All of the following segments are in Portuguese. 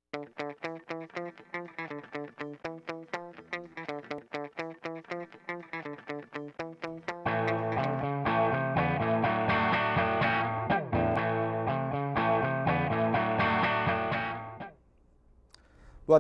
Boa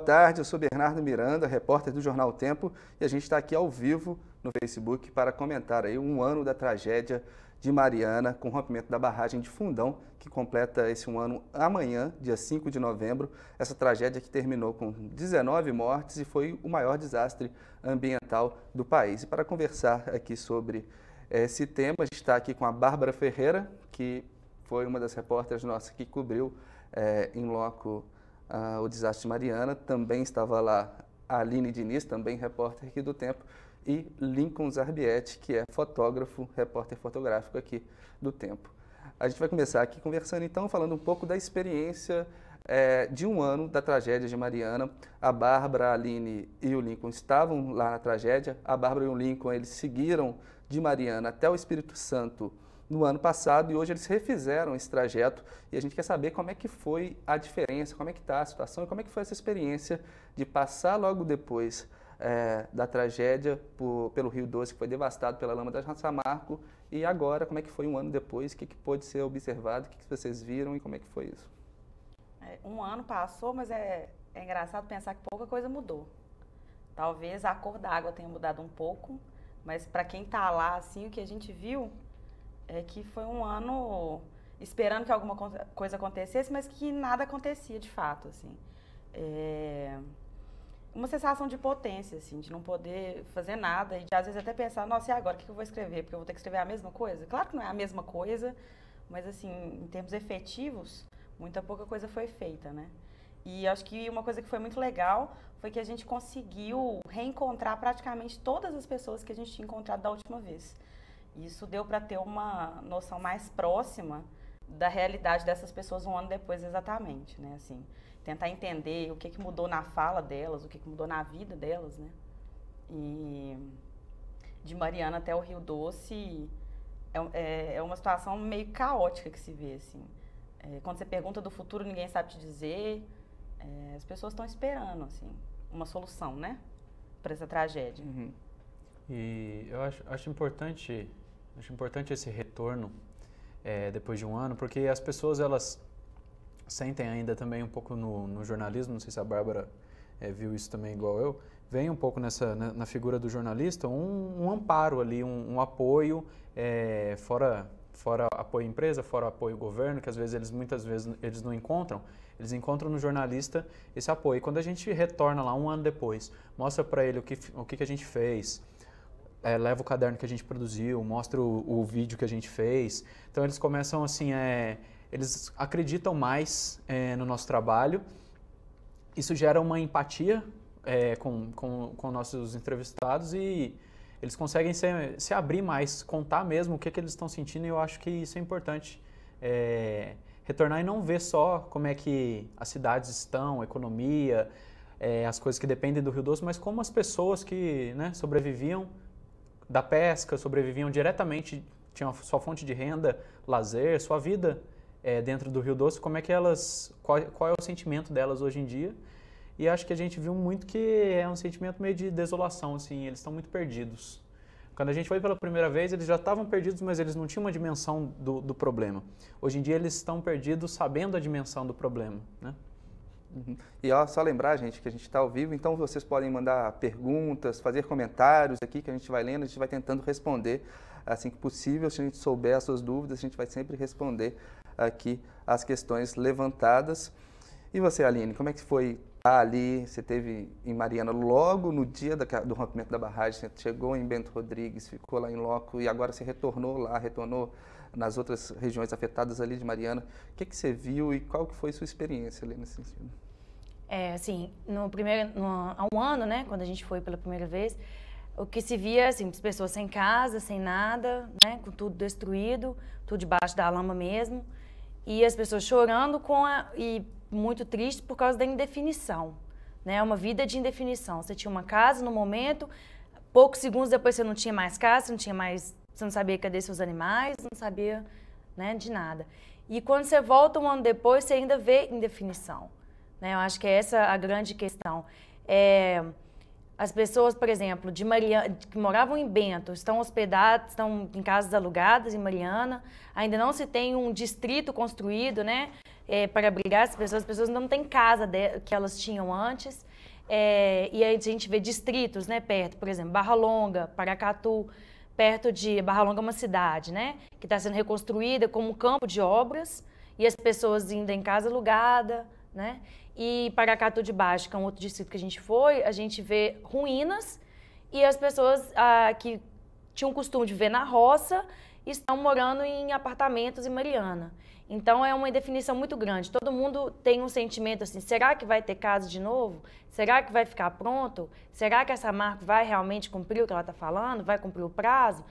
tarde, eu sou Bernardo Miranda, repórter do Jornal o Tempo, e a gente está aqui ao vivo no Facebook para comentar aí um ano da tragédia de Mariana com o rompimento da barragem de Fundão, que completa esse um ano amanhã, dia 5 de novembro. Essa tragédia que terminou com 19 mortes e foi o maior desastre ambiental do país. E para conversar aqui sobre esse tema, a gente está aqui com a Bárbara Ferreira, que foi uma das repórteres nossas que cobriu em loco o desastre de Mariana. Também estava lá a Aline Diniz, também repórter aqui do Tempo, e Lincoln Zarbietti, que é fotógrafo, repórter fotográfico aqui do Tempo. A gente vai começar aqui conversando então, falando um pouco da experiência de um ano da tragédia de Mariana. A Bárbara, a Aline e o Lincoln estavam lá na tragédia. A Bárbara e o Lincoln, eles seguiram de Mariana até o Espírito Santo no ano passado, e hoje eles refizeram esse trajeto, e a gente quer saber como é que foi a diferença, como é que está a situação e como é que foi essa experiência de passar logo depois da tragédia pelo Rio Doce, que foi devastado pela lama da Samarco, e agora como é que foi um ano depois, o que pôde ser observado, o que vocês viram e como é que foi isso? Um ano passou, mas é engraçado pensar que pouca coisa mudou. Talvez a cor da água tenha mudado um pouco, mas para quem está lá, assim, o que a gente viu é que foi um ano esperando que alguma coisa acontecesse, mas que nada acontecia de fato, assim. Uma sensação de potência, assim, de não poder fazer nada e de às vezes até pensar, nossa, e agora o que eu vou escrever? Porque eu vou ter que escrever a mesma coisa? Claro que não é a mesma coisa, mas assim, em termos efetivos, muita pouca coisa foi feita, né? E acho que uma coisa que foi muito legal foi que a gente conseguiu reencontrar praticamente todas as pessoas que a gente tinha encontrado da última vez. Isso deu para ter uma noção mais próxima da realidade dessas pessoas um ano depois exatamente, né? Assim, tentar entender o que mudou na fala delas, o que mudou na vida delas, né? E de Mariana até o Rio Doce é uma situação meio caótica que se vê, assim. Quando você pergunta do futuro, ninguém sabe te dizer. As pessoas estão esperando, assim, uma solução, né? Para essa tragédia. Uhum. E eu acho importante esse retorno depois de um ano, porque as pessoas, elas sentem ainda também um pouco no jornalismo, não sei se a Bárbara viu isso também igual eu, vem um pouco na figura do jornalista um amparo ali, um apoio, fora apoio empresa, fora apoio governo, que às vezes muitas vezes eles não encontram, eles encontram no jornalista esse apoio. E quando a gente retorna lá um ano depois, mostra para ele o que a gente fez, leva o caderno que a gente produziu, mostra o vídeo que a gente fez. Então eles começam assim, eles acreditam mais no nosso trabalho. Isso gera uma empatia com nossos entrevistados e eles conseguem se abrir mais, contar mesmo o que eles estão sentindo, e eu acho que isso é importante. Retornar e não ver só como é que as cidades estão, a economia, as coisas que dependem do Rio Doce, mas como as pessoas que, né, sobreviviam da pesca, sobreviviam diretamente, tinham sua fonte de renda, lazer, sua vida dentro do Rio Doce, como é que qual é o sentimento delas hoje em dia. E acho que a gente viu muito que é um sentimento meio de desolação, assim, eles estão muito perdidos. Quando a gente foi pela primeira vez, eles já estavam perdidos, mas eles não tinham uma dimensão do problema. Hoje em dia eles estão perdidos sabendo a dimensão do problema, né? Uhum. E só lembrar, gente, que a gente está ao vivo, então vocês podem mandar perguntas, fazer comentários aqui que a gente vai lendo, a gente vai tentando responder assim que possível. Se a gente souber as suas dúvidas, a gente vai sempre responder aqui as questões levantadas. E você, Aline, como é que foi ali? Você esteve em Mariana logo no dia do rompimento da barragem, você chegou em Bento Rodrigues, ficou lá em loco e agora você retornou nas outras regiões afetadas ali de Mariana. O que você viu e qual que foi sua experiência ali nesse sentido? Assim, há um ano, né, quando a gente foi pela primeira vez, o que se via, assim, as pessoas sem casa, sem nada, né, com tudo destruído, tudo debaixo da lama mesmo, e as pessoas chorando e muito triste por causa da indefinição, né, uma vida de indefinição. Você tinha uma casa no momento, poucos segundos depois você não tinha mais casa, você não sabia cadê seus animais, não sabia, né, de nada. E quando você volta um ano depois, você ainda vê indefinição. né? Eu acho que é essa a grande questão. As pessoas, por exemplo, de Mariana, que moravam em Bento, estão hospedadas, estão em casas alugadas em Mariana, ainda não se tem um distrito construído, né, para abrigar as pessoas não têm casa que elas tinham antes, e aí a gente vê distritos, né, perto, por exemplo, Barra Longa, Paracatu, perto de Barra Longa é uma cidade, né, que está sendo reconstruída como um campo de obras, e as pessoas ainda em casa alugada, né? E Paracatu de Baixo, que é um outro distrito que a gente vê ruínas e as pessoas que tinham o costume de viver na roça estão morando em apartamentos em Mariana. Então é uma indefinição muito grande. Todo mundo tem um sentimento assim, será que vai ter casa de novo? Será que vai ficar pronto? Será que essa marca vai realmente cumprir o que ela está falando? Vai cumprir o prazo?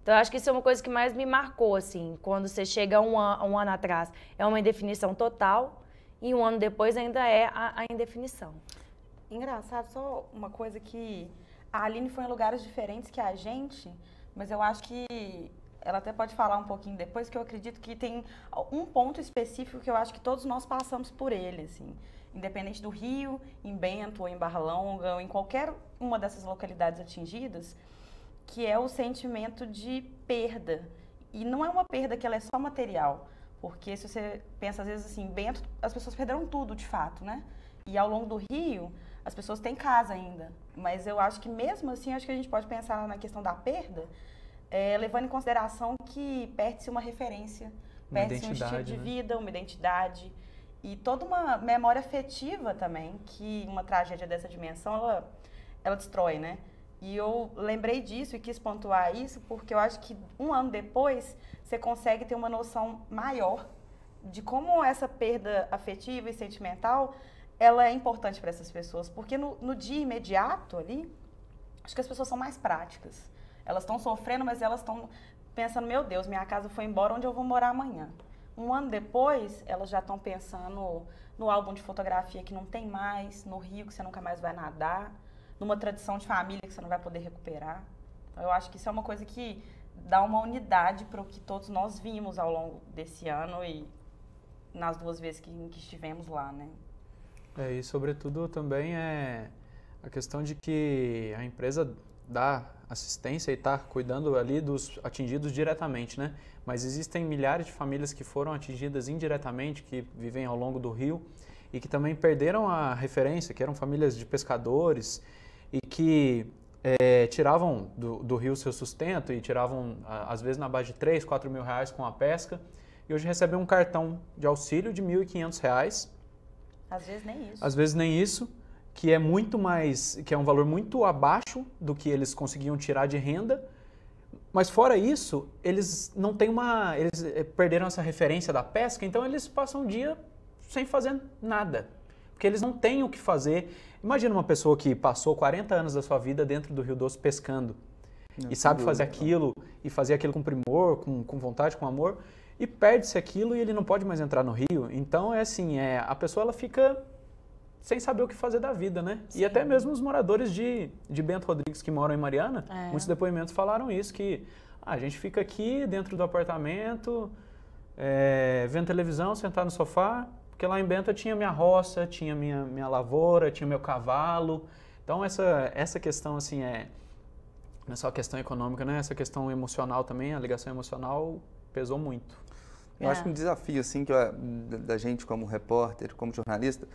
Então, eu acho que isso é uma coisa que mais me marcou, assim, quando você chega um ano atrás, é uma indefinição total. E um ano depois ainda é a indefinição. Engraçado, só uma coisa que a Aline foi em lugares diferentes que a gente, mas eu acho que ela até pode falar um pouquinho depois, que eu acredito que tem um ponto específico que eu acho que todos nós passamos por ele, assim. Independente do Rio, em Bento, ou em Barra Longa, ou em qualquer uma dessas localidades atingidas, que é o sentimento de perda. E não é uma perda que ela é só material. Porque se você pensa, às vezes, assim, Bento, as pessoas perderam tudo, de fato, né? E ao longo do Rio, as pessoas têm casa ainda. Mas eu acho que mesmo assim, acho que a gente pode pensar na questão da perda, levando em consideração que perde-se uma referência, perde-se um estilo de vida, uma identidade. E toda uma memória afetiva também, que uma tragédia dessa dimensão, ela destrói, né? E eu lembrei disso e quis pontuar isso porque eu acho que um ano depois você consegue ter uma noção maior de como essa perda afetiva e sentimental ela é importante para essas pessoas. Porque no dia imediato ali, acho que as pessoas são mais práticas. Elas estão sofrendo, mas elas estão pensando, meu Deus, minha casa foi embora, onde eu vou morar amanhã? Um ano depois, elas já estão pensando no álbum de fotografia que não tem mais, no rio que você nunca mais vai nadar, numa tradição de família que você não vai poder recuperar. Então, eu acho que isso é uma coisa que dá uma unidade para o que todos nós vimos ao longo desse ano e nas 2 vezes que estivemos lá, né? E sobretudo também é a questão de que a empresa dá assistência e está cuidando ali dos atingidos diretamente, né? Mas existem milhares de famílias que foram atingidas indiretamente, que vivem ao longo do rio e que também perderam a referência, que eram famílias de pescadores e que tiravam do rio seu sustento e tiravam, às vezes, na base de 3, 4 mil reais com a pesca e hoje recebem um cartão de auxílio de R$1.500. Às vezes nem isso. Às vezes nem isso, que é muito mais, que é um valor muito abaixo do que eles conseguiam tirar de renda. Mas fora isso, eles não têm eles perderam essa referência da pesca, então eles passam o dia sem fazer nada, porque eles não têm o que fazer. Imagina uma pessoa que passou 40 anos da sua vida dentro do Rio Doce pescando e sabe fazer aquilo e fazer aquilo com primor, com vontade, com amor, e perde-se aquilo e ele não pode mais entrar no rio. Então é assim, a pessoa ela fica sem saber o que fazer da vida, né? Sim. E até mesmo os moradores de Bento Rodrigues que moram em Mariana, muitos depoimentos falaram isso, que a gente fica aqui dentro do apartamento, vendo televisão, sentado no sofá, porque lá em Bento eu tinha minha roça, tinha minha lavoura, tinha meu cavalo. Então essa questão assim não é só a questão econômica, né? Essa questão emocional também, a ligação emocional pesou muito. Eu acho que um desafio assim da gente como repórter, como jornalista,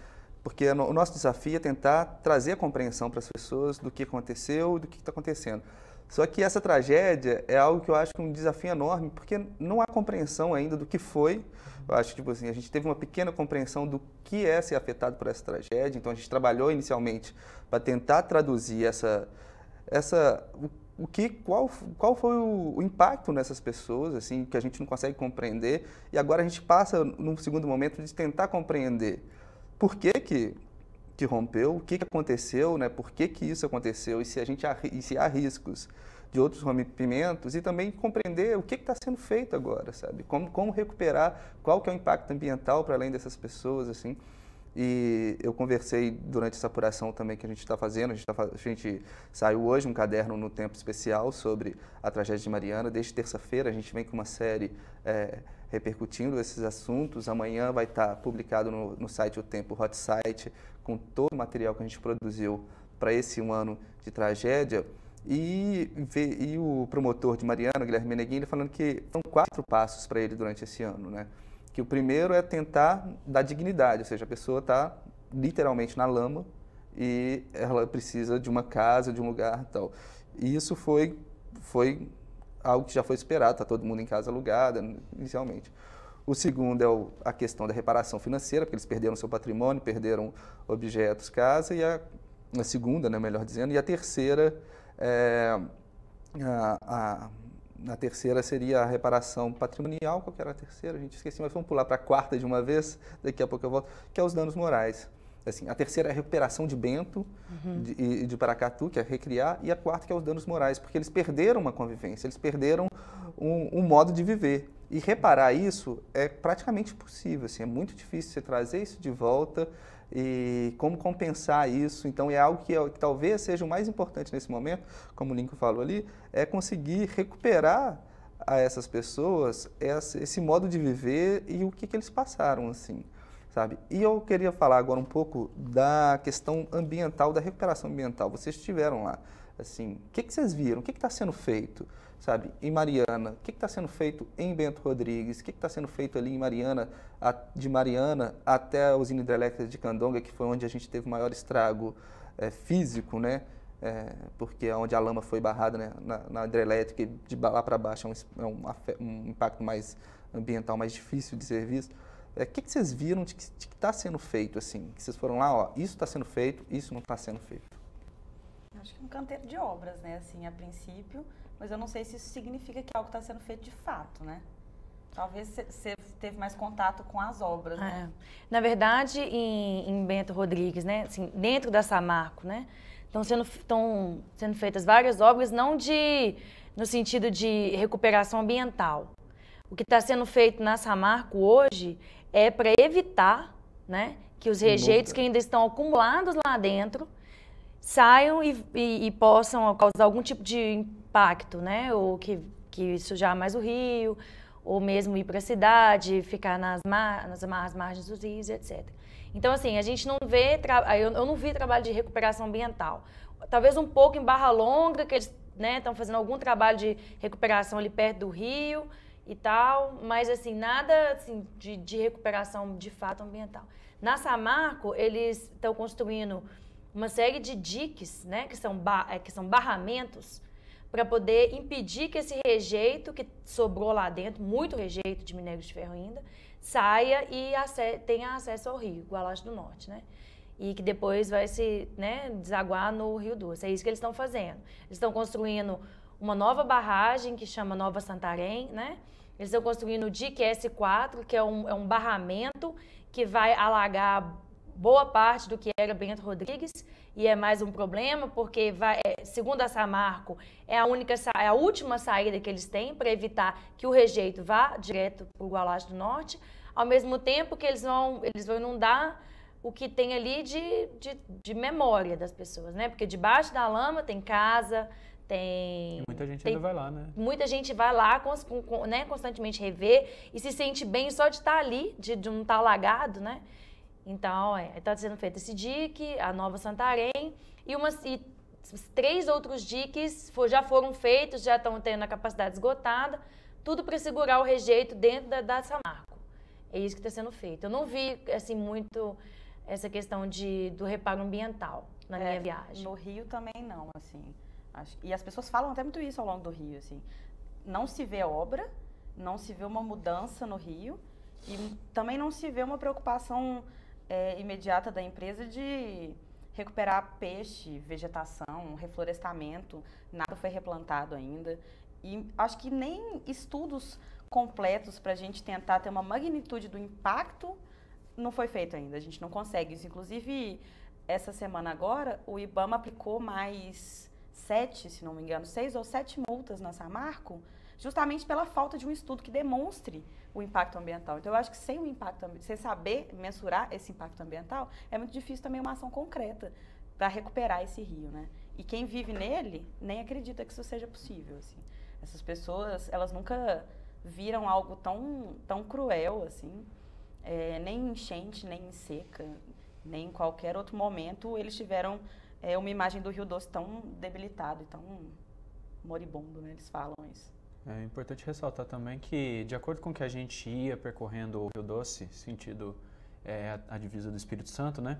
porque o nosso desafio é tentar trazer a compreensão para as pessoas do que aconteceu e do que está acontecendo. Só que essa tragédia é algo que eu acho que é um desafio enorme, porque não há compreensão ainda do que foi. Eu acho que tipo assim, a gente teve uma pequena compreensão do que é ser afetado por essa tragédia, então a gente trabalhou inicialmente para tentar traduzir qual foi o impacto nessas pessoas, assim, que a gente não consegue compreender, e agora a gente passa, num segundo momento, de tentar compreender por que rompeu, o que aconteceu, né? Por que isso aconteceu e se há riscos de outros rompimentos e também compreender o que está sendo feito agora, sabe? Como recuperar, qual que é o impacto ambiental para além dessas pessoas, assim. E eu conversei durante essa apuração também que a gente está fazendo, a gente saiu hoje um caderno no Tempo Especial sobre a tragédia de Mariana. Desde terça-feira a gente vem com uma série repercutindo esses assuntos. Amanhã vai estar publicado no site O Tempo Hot Site, com todo o material que a gente produziu para esse um ano de tragédia. E o promotor de Mariana, Guilherme Meneguin, ele falando que são 4 passos para ele durante esse ano, né? Que o primeiro é tentar dar dignidade, ou seja, a pessoa está literalmente na lama e ela precisa de uma casa, de um lugar e tal. E isso foi algo que já foi esperado, está todo mundo em casa alugada inicialmente. O segundo é a questão da reparação financeira, porque eles perderam seu patrimônio, perderam objetos, casa, e a segunda, né, melhor dizendo, e a terceira a terceira seria a reparação patrimonial. Qual que era a terceira? A gente esqueceu, mas vamos pular para a quarta de uma vez, daqui a pouco eu volto, que é os danos morais. Assim, a terceira é a recuperação de Bento e de Paracatu, que é recriar, e a quarta que é os danos morais, porque eles perderam uma convivência, eles perderam um modo de viver. E reparar isso é praticamente impossível, assim, é muito difícil você trazer isso de volta e como compensar isso. Então é algo que talvez seja o mais importante nesse momento, como o Lincoln falou ali, é conseguir recuperar a essas pessoas esse modo de viver e o que eles passaram, assim. Sabe? E eu queria falar agora um pouco da questão ambiental, da recuperação ambiental. Vocês estiveram lá, assim, o que vocês viram? O que está sendo feito, sabe? Em Mariana, o que está sendo feito em Bento Rodrigues? O que está sendo feito ali em Mariana, de Mariana até a usina hidrelétrica de Candonga, que foi onde a gente teve o maior estrago físico, né? Porque é onde a lama foi barrada, né? na hidrelétrica, e de lá para baixo é um impacto mais ambiental, mais difícil de ser visto. O que vocês viram de que está sendo feito, assim? Que vocês foram lá, ó, isso está sendo feito, isso não está sendo feito. Acho que um canteiro de obras, né, assim, a princípio, mas eu não sei se isso significa que algo está sendo feito de fato, né? Talvez você teve mais contato com as obras, né? Na verdade, em Bento Rodrigues, né, assim, dentro da Samarco, né, estão sendo feitas várias obras, não no sentido de recuperação ambiental. O que está sendo feito na Samarco hoje é para evitar, né, que os rejeitos que ainda estão acumulados lá dentro saiam e possam causar algum tipo de impacto, né, ou que sujar mais o rio, ou mesmo ir para a cidade, ficar nas margens dos rios, etc. Então, assim, a gente não vê, eu não vi trabalho de recuperação ambiental. Talvez um pouco em Barra Longa, que eles, né, estão fazendo algum trabalho de recuperação ali perto do rio e tal, mas assim, nada assim, de recuperação de fato ambiental. Na Samarco, eles estão construindo uma série de diques, né, que são barramentos, para poder impedir que esse rejeito que sobrou lá dentro, muito rejeito de minério de ferro ainda, saia e tenha acesso ao rio, Gualache do Norte, né? E que depois vai se, né, desaguar no Rio Doce. É isso que eles estão fazendo. Eles estão construindo uma nova barragem que chama Nova Santarém, né? Eles estão construindo o dique S4, que é um barramento que vai alagar boa parte do que era Bento Rodrigues, e é mais um problema porque, segundo a Samarco, é a última saída que eles têm para evitar que o rejeito vá direto para o Gualache do Norte, ao mesmo tempo que eles vão inundar o que tem ali de memória das pessoas, né? Porque debaixo da lama tem casa, tem... Muita gente ainda vai lá, né? Muita gente vai lá, né, constantemente rever e se sente bem só de estar ali, de não estar alagado, né? Então, está sendo feito esse dique, a Nova Santarém, e 3 outros diques já foram feitos, já estão tendo a capacidade esgotada, tudo para segurar o rejeito dentro da Samarco. É isso que está sendo feito. Eu não vi, assim, muito essa questão do reparo ambiental na minha viagem. No Rio também não, assim. E as pessoas falam até muito isso ao longo do Rio, assim. Não se vê obra, não se vê uma mudança no Rio e também não se vê uma preocupação imediata da empresa de recuperar peixe, vegetação, reflorestamento. Nada foi replantado ainda. E acho que nem estudos completos para a gente tentar ter uma magnitude do impacto não foi feito ainda. A gente não consegue isso. Inclusive, essa semana agora, o IBAMA aplicou mais 6 ou 7 multas na Samarco, justamente pela falta de um estudo que demonstre o impacto ambiental. Então, eu acho que sem saber mensurar esse impacto ambiental, é muito difícil também uma ação concreta para recuperar esse rio, né? E quem vive nele nem acredita que isso seja possível, assim. Essas pessoas, elas nunca viram algo tão cruel, assim. Nem em enchente, nem em seca, nem em qualquer outro momento eles tiveram uma imagem do Rio Doce tão debilitado e tão moribundo, né? Eles falam isso. É importante ressaltar também que, de acordo com que a gente ia percorrendo o Rio Doce, sentido a divisa do Espírito Santo, né?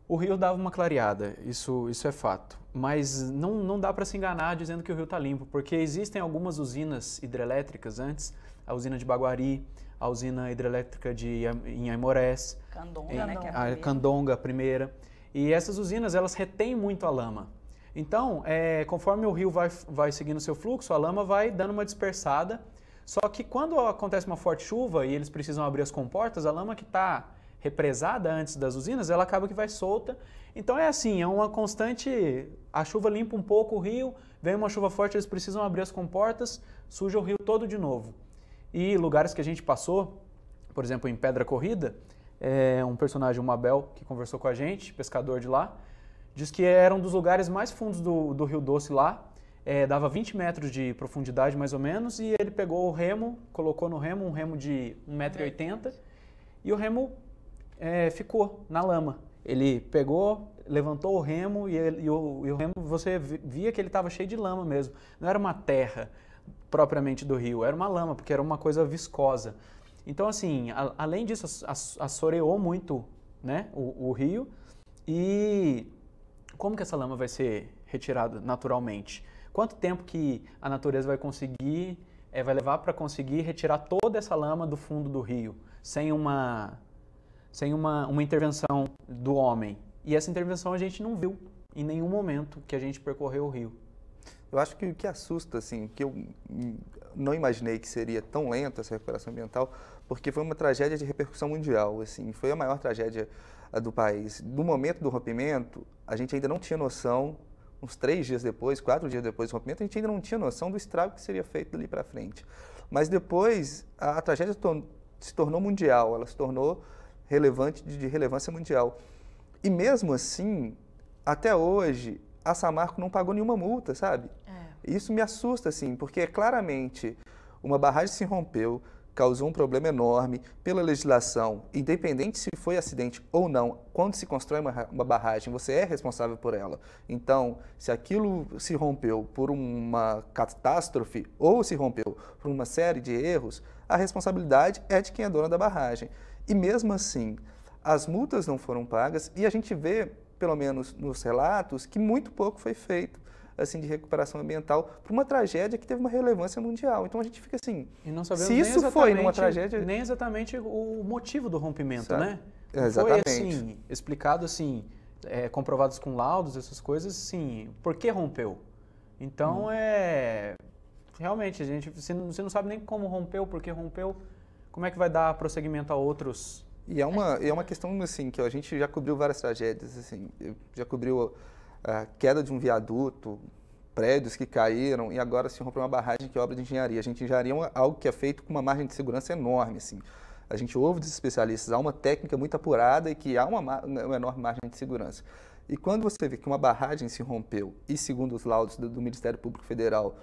O rio dava uma clareada, isso é fato. Mas não dá para se enganar dizendo que o rio está limpo, porque existem algumas usinas hidrelétricas antes, a usina de Baguari, a usina hidrelétrica em Aimorés, Candonga, né? Que é a Candonga, a primeira. E essas usinas, elas retêm muito a lama. Então, conforme o rio vai seguindo o seu fluxo, a lama vai dando uma dispersada. Só que quando acontece uma forte chuva e eles precisam abrir as comportas, a lama que está represada antes das usinas, ela acaba que vai solta. Então é assim, é uma constante, a chuva limpa um pouco o rio, vem uma chuva forte, eles precisam abrir as comportas, suja o rio todo de novo. E lugares que a gente passou, por exemplo, em Pedra Corrida, um personagem, o Mabel, que conversou com a gente, pescador de lá, diz que era um dos lugares mais fundos do Rio Doce lá, dava 20 metros de profundidade mais ou menos, e ele pegou o remo, colocou no remo um remo de 1,80 m, e o remo ficou na lama. Ele pegou, levantou o remo e o remo, você via que ele estava cheio de lama mesmo. Não era uma terra propriamente do rio, era uma lama, porque era uma coisa viscosa. Então, assim, além disso, assoreou muito, né, o rio. E como que essa lama vai ser retirada naturalmente? Quanto tempo que a natureza vai conseguir, vai levar para conseguir retirar toda essa lama do fundo do rio, sem uma intervenção do homem? E essa intervenção a gente não viu em nenhum momento que a gente percorreu o rio. Eu acho que o que assusta, assim, que eu não imaginei que seria tão lenta essa recuperação ambiental, porque foi uma tragédia de repercussão mundial, assim, foi a maior tragédia do país. No momento do rompimento, a gente ainda não tinha noção, uns 3 dias depois, 4 dias depois do rompimento, a gente ainda não tinha noção do estrago que seria feito dali para frente. Mas depois, a tragédia se tornou mundial, ela se tornou relevante, de relevância mundial. E mesmo assim, até hoje, a Samarco não pagou nenhuma multa, sabe? Isso me assusta, assim, porque claramente uma barragem se rompeu, causou um problema enorme pela legislação, independente se foi acidente ou não. Quando se constrói uma barragem, você é responsável por ela. Então, se aquilo se rompeu por uma catástrofe ou se rompeu por uma série de erros, a responsabilidade é de quem é dona da barragem. E mesmo assim, as multas não foram pagas e a gente vê, pelo menos nos relatos, que muito pouco foi feito assim, de recuperação ambiental para uma tragédia que teve uma relevância mundial. Então a gente fica assim, e não sabemos se isso foi numa tragédia... Nem exatamente o motivo do rompimento, sabe? Né? Exatamente. Foi assim, explicado assim, comprovados com laudos, essas coisas, assim, por que rompeu? Então realmente, você não sabe nem como rompeu, por que rompeu, como é que vai dar prosseguimento a outros... E é uma questão, assim, que a gente já cobriu várias tragédias, assim, já cobriu a queda de um viaduto, prédios que caíram, e agora se rompeu uma barragem que é obra de engenharia. Engenharia é algo que é feito com uma margem de segurança enorme, assim. A gente ouve dos especialistas, há uma técnica muito apurada e que há uma enorme margem de segurança. E quando você vê que uma barragem se rompeu, e segundo os laudos do Ministério Público Federal,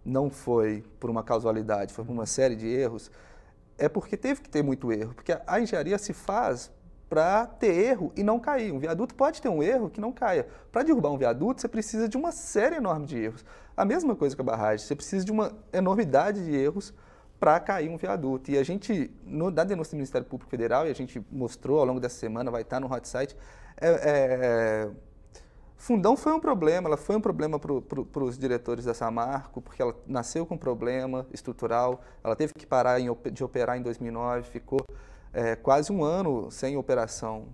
não foi por uma causalidade, foi por uma série de erros, é porque teve que ter muito erro, porque a engenharia se faz para ter erro e não cair. Um viaduto pode ter um erro que não caia. Para derrubar um viaduto, você precisa de uma série enorme de erros. A mesma coisa com a barragem, você precisa de uma enormidade de erros para cair um viaduto. E a gente, na denúncia do Ministério Público Federal, e a gente mostrou ao longo dessa semana, vai estar no hot site, Fundão foi um problema, ela foi um problema para os diretores da Samarco, porque ela nasceu com um problema estrutural, ela teve que parar de operar em 2009, ficou quase um ano sem operação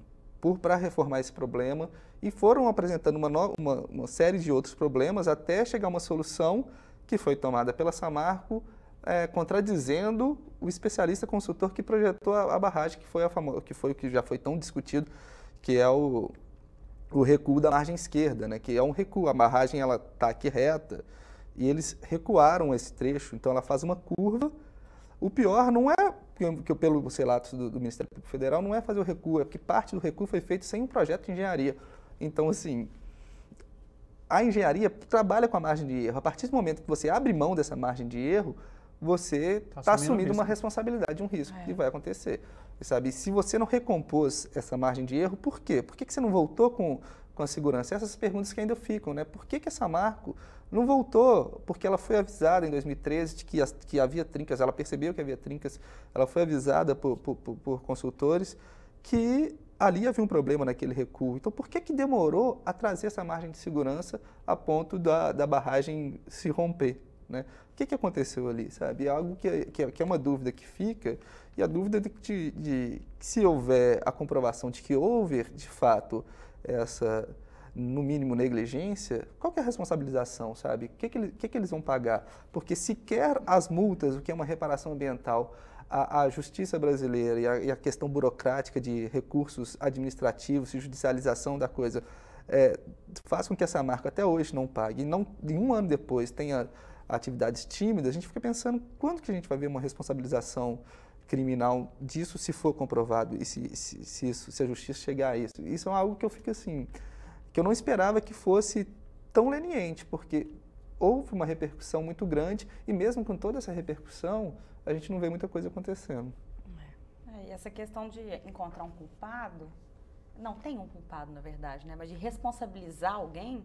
para reformar esse problema, e foram apresentando uma série de outros problemas até chegar a uma solução que foi tomada pela Samarco, contradizendo o especialista consultor que projetou a barragem, que foi o que já foi tão discutido, que é o recuo da margem esquerda, né? Que é um recuo. A barragem está aqui reta e eles recuaram esse trecho, então ela faz uma curva. O pior não é, que pelos relatos do Ministério Público Federal, não é fazer o recuo, é porque parte do recuo foi feito sem um projeto de engenharia. Então, assim, a engenharia trabalha com a margem de erro. A partir do momento que você abre mão dessa margem de erro, você está assumindo uma responsabilidade, um risco que vai acontecer. Sabe? Se você não recompôs essa margem de erro, por quê? Por que você não voltou com a segurança? Essas perguntas que ainda ficam, né? Por que a Samarco não voltou? Porque ela foi avisada em 2013 de que havia trincas, ela percebeu que havia trincas, ela foi avisada por consultores que ali havia um problema naquele recuo. Então, por que demorou a trazer essa margem de segurança a ponto da barragem se romper? Né? O que aconteceu ali, sabe? É algo que é uma dúvida que fica, e a dúvida de que se houver a comprovação de que houve, de fato, essa, no mínimo, negligência, qual que é a responsabilização, sabe? O que eles vão pagar? Porque sequer as multas, o que é uma reparação ambiental, a justiça brasileira e a questão burocrática de recursos administrativos e judicialização da coisa faz com que essa marca até hoje não pague. E um ano depois tenha atividades tímidas, a gente fica pensando quando que a gente vai ver uma responsabilização criminal disso, se for comprovado e se a justiça chegar a isso. Isso é algo que eu fico assim, que eu não esperava que fosse tão leniente, porque houve uma repercussão muito grande e mesmo com toda essa repercussão, a gente não vê muita coisa acontecendo. E essa questão de encontrar um culpado, não tem um culpado na verdade, né? Mas de responsabilizar alguém,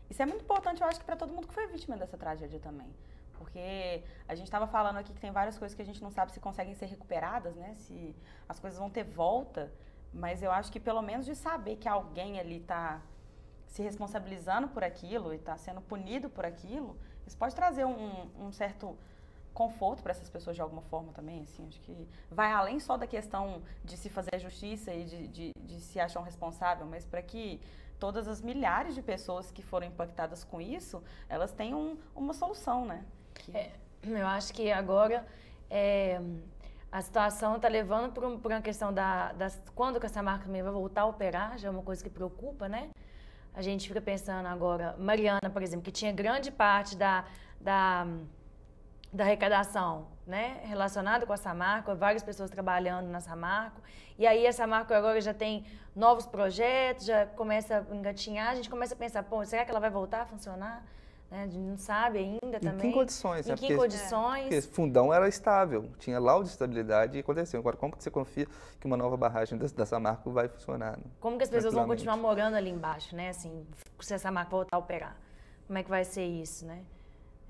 isso é muito importante, eu acho que para todo mundo que foi vítima dessa tragédia também. Porque a gente estava falando aqui que tem várias coisas que a gente não sabe se conseguem ser recuperadas, né? Se as coisas vão ter volta, mas eu acho que pelo menos de saber que alguém ali está se responsabilizando por aquilo e está sendo punido por aquilo, isso pode trazer um certo conforto para essas pessoas de alguma forma também, assim, acho que vai além só da questão de se fazer justiça e de se achar um responsável, mas para que todas as milhares de pessoas que foram impactadas com isso, elas tenham uma solução, né? Eu acho que agora a situação está levando por uma questão quando que essa marca também vai voltar a operar, já é uma coisa que preocupa, né? A gente fica pensando agora, Mariana, por exemplo, que tinha grande parte da arrecadação, né, relacionada com a Samarco, várias pessoas trabalhando na Samarco, e aí a Samarco agora já tem novos projetos, já começa a engatinhar, a gente começa a pensar, pô, será que ela vai voltar a funcionar? Né? A gente não sabe ainda também. Em que condições? Em que condições? Porque esse fundão era estável, tinha laudo de estabilidade e aconteceu. Agora, como que você confia que uma nova barragem da Samarco vai funcionar? Né? Como que as pessoas vão continuar morando ali embaixo, né? Assim, se a Samarco voltar a operar? Como é que vai ser isso, né?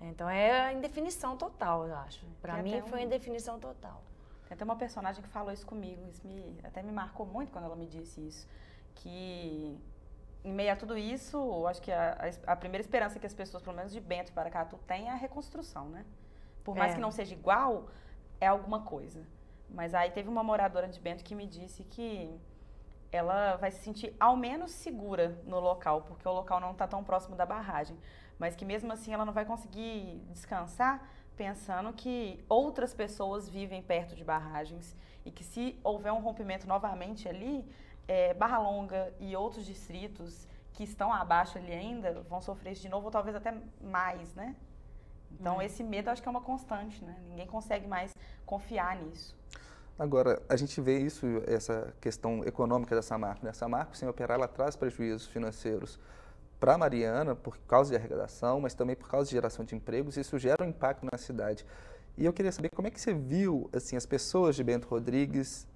Então, é a indefinição total, eu acho. Para mim, foi a indefinição total. Tem até uma personagem que falou isso comigo, isso até me marcou muito quando ela me disse isso, que em meio a tudo isso, eu acho que a primeira esperança que as pessoas, pelo menos de Bento e Paracatu, têm é a reconstrução, né? Por mais que não seja igual, é alguma coisa. Mas aí teve uma moradora de Bento que me disse que ela vai se sentir ao menos segura no local, porque o local não está tão próximo da barragem. Mas que mesmo assim ela não vai conseguir descansar pensando que outras pessoas vivem perto de barragens e que se houver um rompimento novamente ali, Barra Longa e outros distritos que estão abaixo ali ainda vão sofrer isso de novo ou talvez até mais, né? Então esse medo acho que é uma constante, né? Ninguém consegue mais confiar nisso. Agora, a gente vê isso, essa questão econômica da Samarco, né? A Samarco, sem operar, ela traz prejuízos financeiros para a Mariana, por causa de arrecadação, mas também por causa de geração de empregos, isso gera um impacto na cidade. E eu queria saber como é que você viu assim, as pessoas de Bento Rodrigues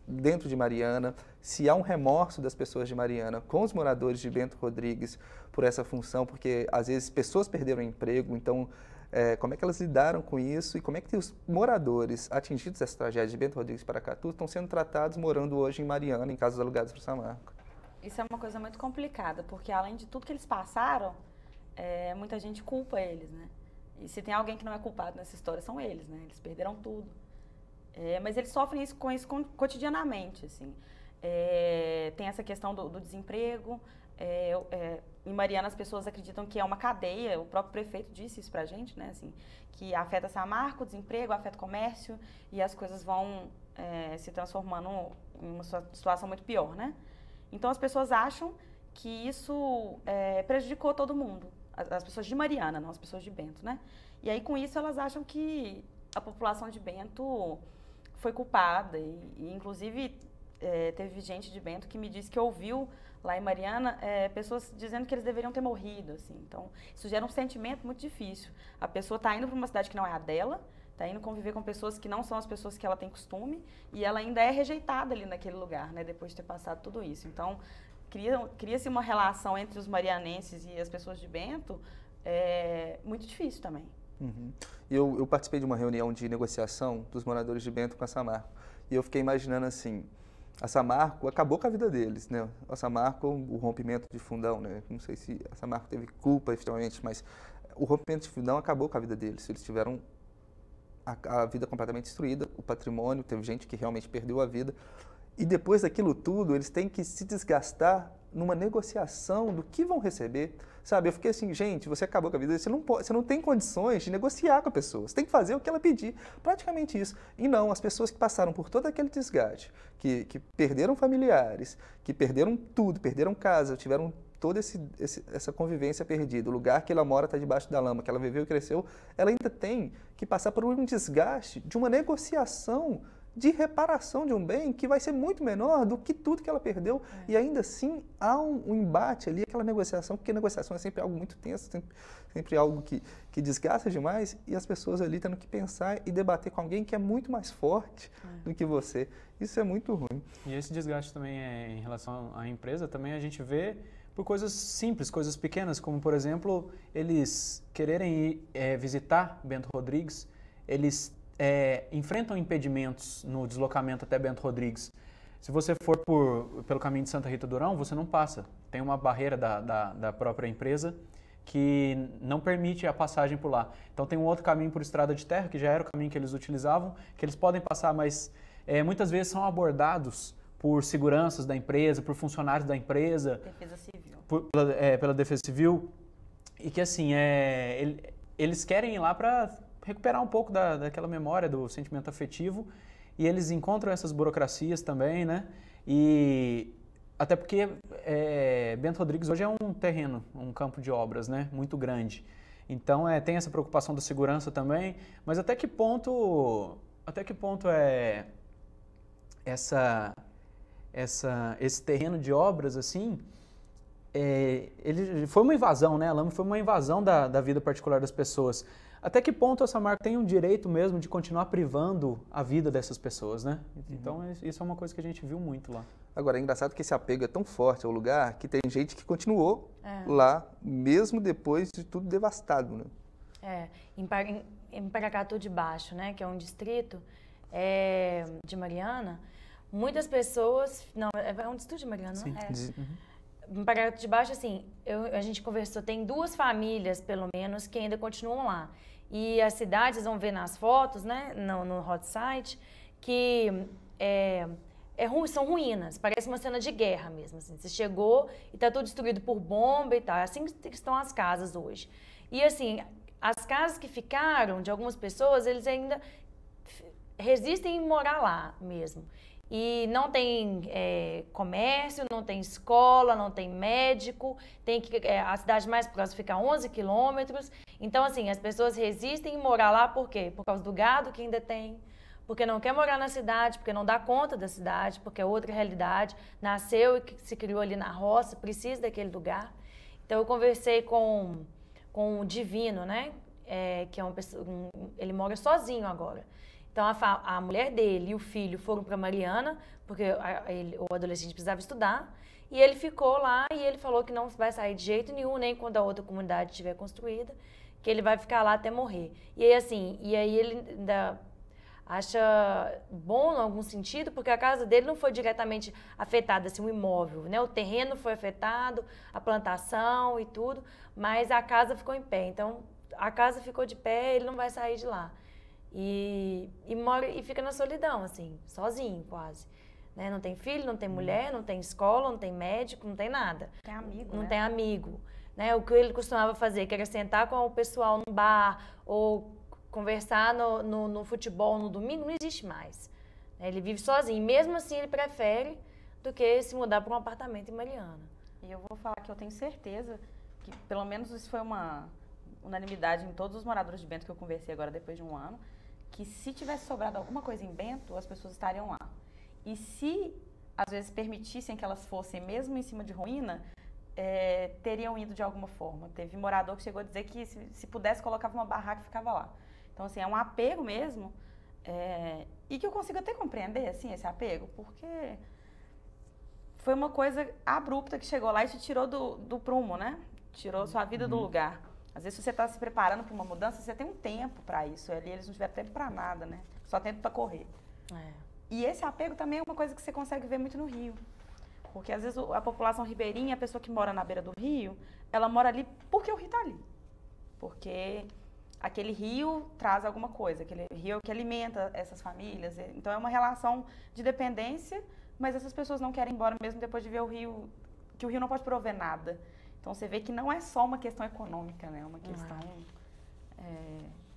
dentro de Mariana, se há um remorso das pessoas de Mariana com os moradores de Bento Rodrigues por essa função, porque às vezes pessoas perderam o emprego, então como é que elas lidaram com isso e como é que os moradores atingidos dessa tragédia de Bento Rodrigues e Paracatu estão sendo tratados morando hoje em Mariana, em casas alugadas para o Samarco? Isso é uma coisa muito complicada, porque além de tudo que eles passaram, muita gente culpa eles, né? E se tem alguém que não é culpado nessa história, são eles, né? Eles perderam tudo. Mas eles sofrem com isso cotidianamente, assim. Tem essa questão do desemprego. Em Mariana, as pessoas acreditam que é uma cadeia, o próprio prefeito disse isso pra gente, né? Assim, que afeta Samarco, o desemprego, afeta o comércio, e as coisas vão se transformando em uma situação muito pior, né? Então, as pessoas acham que isso prejudicou todo mundo. As pessoas de Mariana, não as pessoas de Bento, né? E aí, com isso, elas acham que a população de Bento foi culpada. E inclusive, teve gente de Bento que me disse que ouviu lá em Mariana pessoas dizendo que eles deveriam ter morrido, assim. Então, isso gera um sentimento muito difícil. A pessoa está indo para uma cidade que não é a dela, está indo conviver com pessoas que não são as pessoas que ela tem costume e ela ainda é rejeitada ali naquele lugar, né, depois de ter passado tudo isso. Então, cria-se uma relação entre os marianenses e as pessoas de Bento muito difícil também. Uhum. Eu participei de uma reunião de negociação dos moradores de Bento com a Samarco e eu fiquei imaginando assim, a Samarco acabou com a vida deles, né? A Samarco, o rompimento de Fundão, né? Não sei se a Samarco teve culpa, efetivamente, mas o rompimento de Fundão acabou com a vida deles. Eles tiveram a vida completamente destruída, o patrimônio, teve gente que realmente perdeu a vida. E depois daquilo tudo, eles têm que se desgastar numa negociação do que vão receber, sabe? Eu fiquei assim, gente, você acabou com a vida, você não tem condições de negociar com a pessoa, você tem que fazer o que ela pedir, praticamente isso. E não, as pessoas que passaram por todo aquele desgaste, que perderam familiares, que perderam tudo, perderam casa, tiveram toda essa convivência perdida, o lugar que ela mora está debaixo da lama, que ela viveu e cresceu, ela ainda tem que passar por um desgaste de uma negociação de reparação de um bem que vai ser muito menor do que tudo que ela perdeu. E ainda assim há um embate ali, aquela negociação, porque negociação é sempre algo muito tenso, sempre algo que desgasta demais, e as pessoas ali tendo que pensar e debater com alguém que é muito mais forte do que você. Isso é muito ruim. E esse desgaste também em relação à empresa, também a gente vê por coisas simples, coisas pequenas, como por exemplo, eles quererem ir visitar Bento Rodrigues, eles enfrentam impedimentos no deslocamento até Bento Rodrigues. Se você for pelo caminho de Santa Rita do Ourão, você não passa. Tem uma barreira da própria empresa que não permite a passagem por lá. Então tem um outro caminho por estrada de terra, que já era o caminho que eles utilizavam, que eles podem passar, mas muitas vezes são abordados por seguranças da empresa, por funcionários da empresa. Defesa Civil. Pela Defesa Civil. E que assim, eles querem ir lá para recuperar um pouco daquela memória, do sentimento afetivo, e eles encontram essas burocracias também, né? E até porque Bento Rodrigues hoje é um terreno, um campo de obras, né? Muito grande. Então tem essa preocupação da segurança também, mas até que ponto esse terreno de obras assim, ele foi uma invasão, né? A lama foi uma invasão da vida particular das pessoas. Até que ponto a Samarco tem um direito mesmo de continuar privando a vida dessas pessoas, né? Então, isso é uma coisa que a gente viu muito lá. Agora, é engraçado que esse apego é tão forte ao lugar que tem gente que continuou lá, mesmo depois de tudo devastado, né? Em Paracatu de Baixo, né, que é um distrito de Mariana, muitas pessoas... Não, é um distrito de Mariana, sim, não é? Uhum. Em Paracatu de Baixo, assim, a gente conversou, tem 2 famílias, pelo menos, que ainda continuam lá. E as cidades, vocês vão ver nas fotos, né, no hot site, que são ruínas, parece uma cena de guerra mesmo. Assim. Você chegou e está tudo destruído por bomba e tal. É assim que estão as casas hoje. E assim, as casas que ficaram, de algumas pessoas, eles ainda resistem em morar lá mesmo. E não tem comércio, não tem escola, não tem médico, a cidade mais próxima fica a 11 quilômetros. Então, assim, as pessoas resistem em morar lá por quê? Por causa do gado que ainda tem, porque não quer morar na cidade, porque não dá conta da cidade, porque é outra realidade. Nasceu e se criou ali na roça, precisa daquele lugar. Então, eu conversei com o Divino, né? Que é uma pessoa, ele mora sozinho agora. Então, a mulher dele e o filho foram para Mariana, porque o adolescente precisava estudar, e ele ficou lá e ele falou que não vai sair de jeito nenhum, nem quando a outra comunidade estiver construída, que ele vai ficar lá até morrer. E aí ele ainda acha bom, em algum sentido, porque a casa dele não foi diretamente afetada, assim, o imóvel, né? O terreno foi afetado, a plantação e tudo, mas a casa ficou em pé. Então, a casa ficou de pé, ele não vai sair de lá. E fica na solidão, assim, sozinho quase. Né? Não tem filho, não tem mulher, não tem escola, não tem médico, não tem nada. Tem amigo, não né? tem amigo. Né? O que ele costumava fazer, que era sentar com o pessoal no bar ou conversar no futebol no domingo, não existe mais. Ele vive sozinho. E mesmo assim, ele prefere do que se mudar para um apartamento em Mariana. E eu vou falar que eu tenho certeza que, pelo menos, isso foi uma unanimidade em todos os moradores de Bento que eu conversei agora depois de um ano, que se tivesse sobrado alguma coisa em Bento, as pessoas estariam lá. E se, às vezes, permitissem que elas fossem mesmo em cima de ruína, teriam ido de alguma forma. Teve morador que chegou a dizer que se pudesse colocava uma barraca e ficava lá. Então, assim, é um apego mesmo, e que eu consigo até compreender, assim, esse apego, porque foi uma coisa abrupta que chegou lá e te tirou do prumo, né? Tirou sua vida do lugar. Às vezes, se você está se preparando para uma mudança, você tem um tempo para isso. Ali eles não tiveram tempo para nada, né? Só tempo para correr. E esse apego também é uma coisa que você consegue ver muito no Rio. Porque, às vezes, a população ribeirinha, a pessoa que mora na beira do rio, ela mora ali porque o rio está ali. Porque aquele rio traz alguma coisa, aquele rio é o que alimenta essas famílias. Então, é uma relação de dependência, mas essas pessoas não querem ir embora mesmo depois de ver o rio, que o rio não pode prover nada. Então, você vê que não é só uma questão econômica, né? É uma questão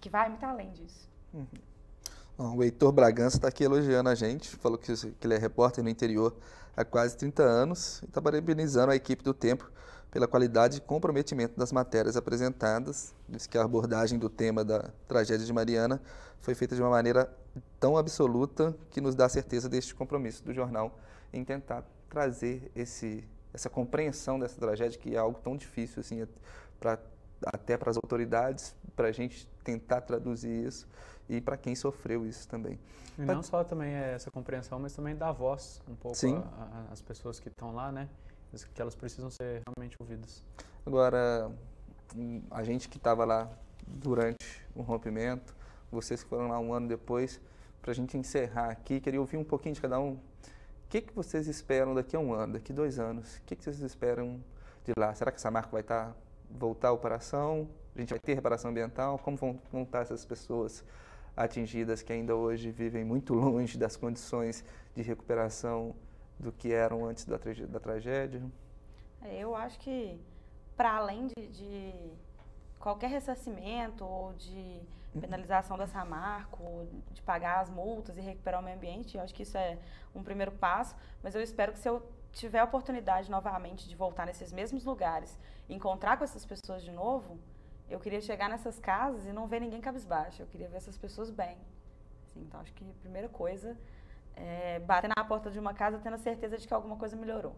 que vai muito além disso. O Heitor Bragança está aqui elogiando a gente, falou que ele é repórter no interior há quase 30 anos e está parabenizando a equipe do Tempo pela qualidade e comprometimento das matérias apresentadas. Diz que a abordagem do tema da tragédia de Mariana foi feita de uma maneira tão absoluta que nos dá certeza deste compromisso do jornal em tentar trazer essa compreensão dessa tragédia, que é algo tão difícil assim, até para as autoridades, para a gente tentar traduzir isso e para quem sofreu isso também. E não só também essa compreensão, mas também dar voz um pouco às pessoas que estão lá, né? Que elas precisam ser realmente ouvidas. Agora, a gente que estava lá durante o rompimento, vocês que foram lá um ano depois, para a gente encerrar aqui, queria ouvir um pouquinho de cada um. O que vocês esperam daqui a um ano, daqui a 2 anos? O que vocês esperam de lá? Será que essa marca vai voltar à operação? A gente vai ter reparação ambiental? Como vão estar essas pessoas atingidas que ainda hoje vivem muito longe das condições de recuperação do que eram antes da tragédia? Eu acho que, para além de qualquer ressarcimento ou de penalização da Samarco, ou de pagar as multas e recuperar o meio ambiente, eu acho que isso é um primeiro passo, mas eu espero que, se eu tiver a oportunidade novamente de voltar nesses mesmos lugares, encontrar com essas pessoas de novo, eu queria chegar nessas casas e não ver ninguém cabisbaixo, eu queria ver essas pessoas bem. Assim, então, acho que a primeira coisa é bater na porta de uma casa tendo a certeza de que alguma coisa melhorou.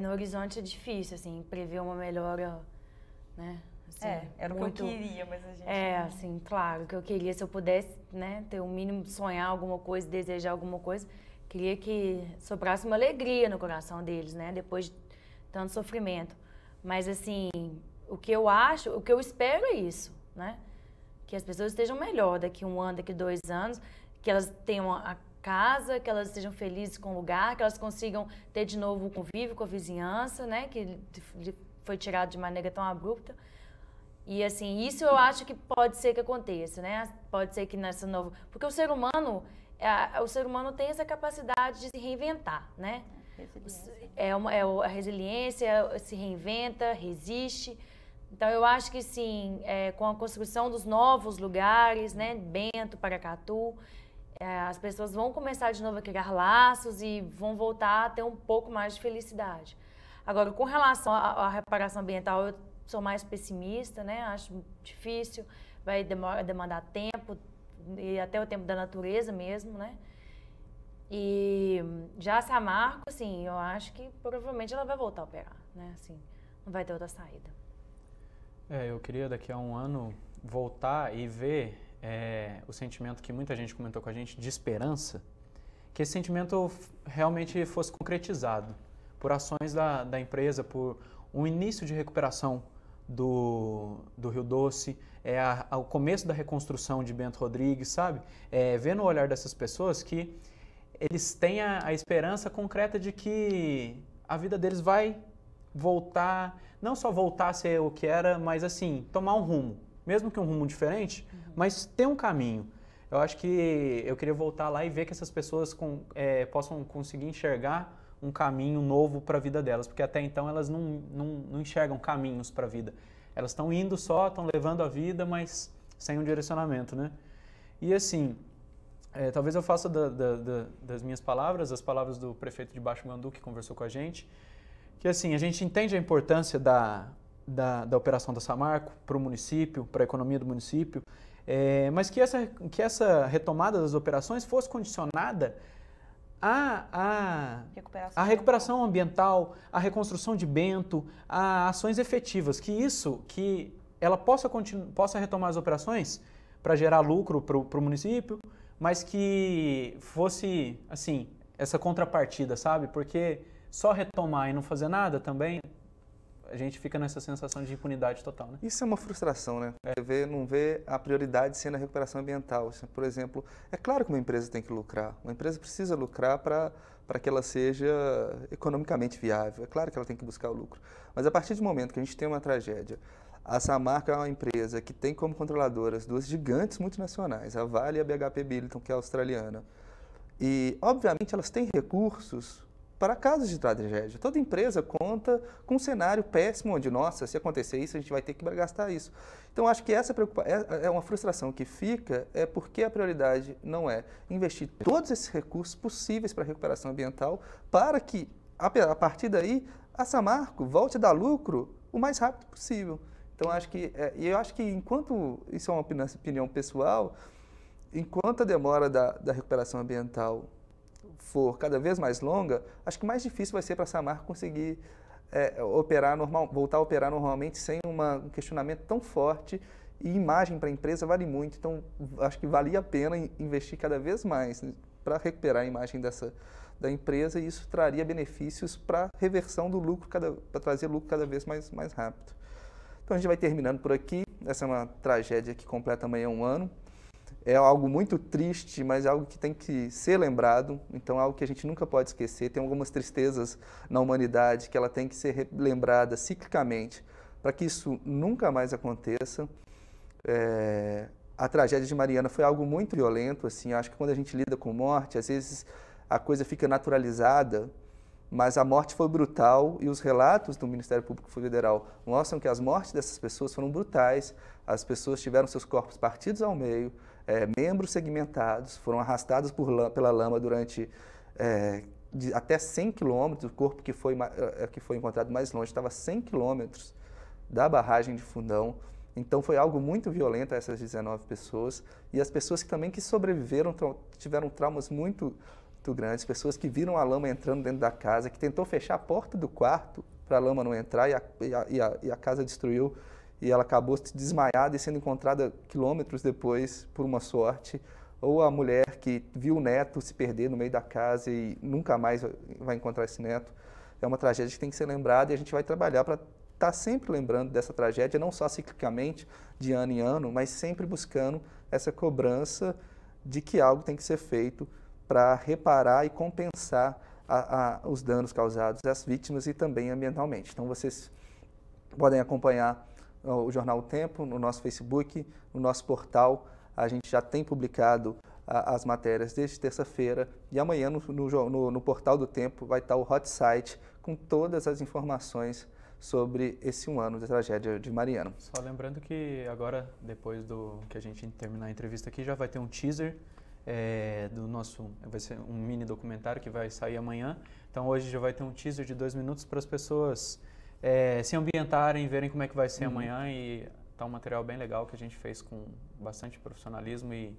No horizonte é difícil, assim, prever uma melhora, né? Assim, era muito... o que eu queria, mas a gente... assim, claro, o que eu queria, se eu pudesse, né, ter o mínimo de sonhar alguma coisa, desejar alguma coisa, queria que sobrasse uma alegria no coração deles, né, depois de tanto sofrimento. Mas, assim, o que eu espero é isso, né, que as pessoas estejam melhor daqui 1 ano, daqui 2 anos, que elas tenham a casa, que elas estejam felizes com o lugar, que elas consigam ter de novo o convívio com a vizinhança, né, que foi tirado de maneira tão abrupta. E, assim, isso eu acho que pode ser que aconteça, né? Pode ser que nessa nova... Porque o ser humano tem essa capacidade de se reinventar, né? A resiliência, se reinventa, resiste. Então, eu acho que, sim, com a construção dos novos lugares, né? Bento, Paracatu, as pessoas vão começar de novo a criar laços e vão voltar a ter um pouco mais de felicidade. Agora, com relação à reparação ambiental, eu sou mais pessimista, né? Acho difícil, vai demandar tempo, e até o tempo da natureza mesmo, né? E já a Samarco, assim, eu acho que provavelmente ela vai voltar a operar, né? Assim, não vai ter outra saída. Eu queria daqui a 1 ano voltar e ver o sentimento que muita gente comentou com a gente de esperança, que esse sentimento realmente fosse concretizado por ações da empresa, por um início de recuperação do Rio Doce, ao começo da reconstrução de Bento Rodrigues, sabe? Ver no olhar dessas pessoas que eles têm a esperança concreta de que a vida deles vai voltar, não só voltar a ser o que era, mas assim, tomar um rumo, mesmo que um rumo diferente, mas ter um caminho. Eu acho que eu queria voltar lá e ver que essas pessoas possam conseguir enxergar um caminho novo para a vida delas, porque até então elas não enxergam caminhos para a vida. Elas estão indo só, estão levando a vida, mas sem um direcionamento, né? E assim, talvez eu faça das minhas palavras, as palavras do prefeito de Baixo Guandu, que conversou com a gente, que assim, a gente entende a importância da operação da Samarco para o município, para a economia do município, mas que essa retomada das operações fosse condicionada a recuperação ambiental, a reconstrução de Bento, a ações efetivas, que ela possa retomar as operações para gerar lucro para o município, mas que fosse, assim, essa contrapartida, sabe? Porque só retomar e não fazer nada também, a gente fica nessa sensação de impunidade total, né? Isso é uma frustração, né? Você não vê a prioridade sendo a recuperação ambiental. Por exemplo, é claro que uma empresa tem que lucrar. Uma empresa precisa lucrar para que ela seja economicamente viável. É claro que ela tem que buscar o lucro. Mas a partir do momento que a gente tem uma tragédia, a Samarco é uma empresa que tem como controladoras duas gigantes multinacionais, a Vale e a BHP Billiton, que é australiana. E, obviamente, elas têm recursos para casos de tragédia. Toda empresa conta com um cenário péssimo onde, nossa, se acontecer isso, a gente vai ter que gastar isso. Então, acho que essa é uma frustração que fica, é porque a prioridade não é investir todos esses recursos possíveis para a recuperação ambiental, para que, a partir daí, a Samarco volte a dar lucro o mais rápido possível. Então, eu acho que enquanto, isso é uma opinião pessoal, enquanto a demora da recuperação ambiental for cada vez mais longa, acho que mais difícil vai ser para a Samarco conseguir voltar a operar normalmente sem um questionamento tão forte, e imagem para a empresa vale muito. Então, acho que valia a pena investir cada vez mais para recuperar a imagem da empresa, e isso traria benefícios para reversão do lucro, para trazer lucro cada vez mais rápido. Então, a gente vai terminando por aqui. Essa é uma tragédia que completa amanhã um ano. É algo muito triste, mas é algo que tem que ser lembrado. Então, é algo que a gente nunca pode esquecer. Tem algumas tristezas na humanidade que ela tem que ser lembrada ciclicamente para que isso nunca mais aconteça. A tragédia de Mariana foi algo muito violento. Assim, acho que quando a gente lida com morte, às vezes a coisa fica naturalizada, mas a morte foi brutal, e os relatos do Ministério Público Federal mostram que as mortes dessas pessoas foram brutais. As pessoas tiveram seus corpos partidos ao meio, membros segmentados, foram arrastados pela lama durante até 100 quilômetros. O corpo que foi encontrado mais longe estava a 100 quilômetros da barragem de Fundão. Então foi algo muito violento a essas 19 pessoas, e as pessoas que sobreviveram tiveram traumas muito grandes, pessoas que viram a lama entrando dentro da casa, que tentou fechar a porta do quarto para a lama não entrar, e a casa destruiu, e ela acabou desmaiada e sendo encontrada quilômetros depois, por uma sorte. Ou a mulher que viu o neto se perder no meio da casa e nunca mais vai encontrar esse neto. É uma tragédia que tem que ser lembrada, e a gente vai trabalhar para estar sempre lembrando dessa tragédia, não só ciclicamente, de ano em ano, mas sempre buscando essa cobrança de que algo tem que ser feito para reparar e compensar os danos causados às vítimas e também ambientalmente. Então, vocês podem acompanhar o Jornal O Tempo no nosso Facebook, no nosso portal. A gente já tem publicado as matérias desde terça-feira, e amanhã no portal do Tempo vai estar o hot site com todas as informações sobre esse um ano da tragédia de Mariana. Só lembrando que agora, depois que a gente terminar a entrevista aqui, já vai ter um teaser vai ser um mini documentário que vai sair amanhã. Então hoje já vai ter um teaser de 2 minutos para as pessoas se ambientarem, verem como é que vai ser amanhã, e tá um material bem legal que a gente fez com bastante profissionalismo e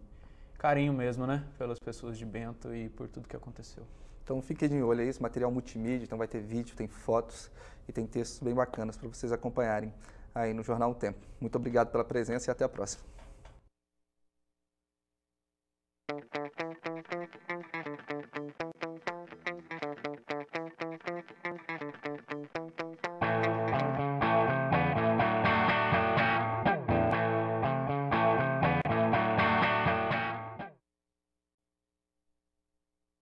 carinho mesmo, né, pelas pessoas de Bento e por tudo que aconteceu. Então fiquem de olho aí, esse material multimídia, então vai ter vídeo, tem fotos e tem textos bem bacanas para vocês acompanharem aí no Jornal O Tempo. Muito obrigado pela presença e até a próxima.